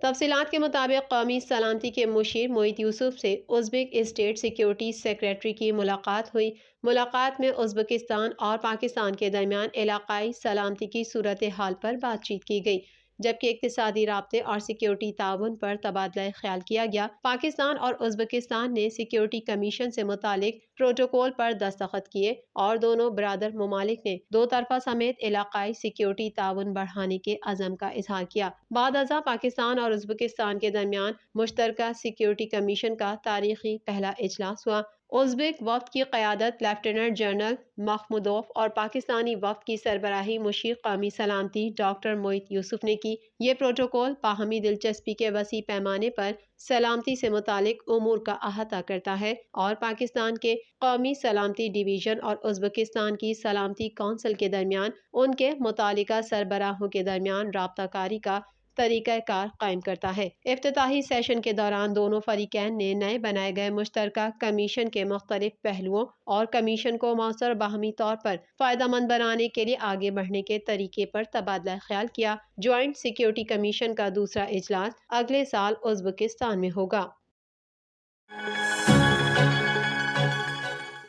تفصیلات کے مطابق قومی سلامتی کے مشیر محیط یوسف سے ازبک اسٹیٹ سیکیورٹی سیکریٹری کی ملاقات ہوئی۔ ملاقات میں ازبکستان اور پاکستان کے درمیان علاقائی سلامتی کی صورتحال پر بات چیت کی گئی، جبکہ اقتصادی رابطے اور سیکیورٹی تعاون پر تبادلہ خیال کیا گیا۔ پاکستان اور ازبکستان نے سیکیورٹی کمیشن سے متعلق پروٹوکول پر دستخط کیے اور دونوں برادر ممالک نے دو طرفہ سمیت علاقائی سیکیورٹی تعاون بڑھانے کے عزم کا اظہار کیا۔ بعد ازاں پاکستان اور ازبکستان کے درمیان مشترکہ سیکیورٹی کمیشن کا تاریخی پہلا اجلاس ہوا۔ ازبک وفد کی قیادت لیفٹیننٹ جنرل مخمودوف اور پاکستانی وفد کی سربراہی مشیر قومی سلامتی ڈاکٹر محیط یوسف نے کی۔ یہ پروٹوکول باہمی دلچسپی کے وسیع پیمانے پر سلامتی سے متعلق امور کا احاطہ کرتا ہے اور پاکستان کے قومی سلامتی ڈویژن اور ازبکستان کی سلامتی کونسل کے درمیان ان کے متعلقہ سربراہوں کے درمیان رابطہ کاری کا طریقہ کار قائم کرتا ہے۔ افتتاحی سیشن کے دوران دونوں فریقین نے نئے بنائے گئے مشترکہ کمیشن کے مختلف پہلوؤں اور کمیشن کو مؤثر اور باہمی طور پر فائدہ مند بنانے کے لیے آگے بڑھنے کے طریقے پر تبادلہ خیال کیا۔ جوائنٹ سیکیورٹی کمیشن کا دوسرا اجلاس اگلے سال ازبکستان میں ہوگا۔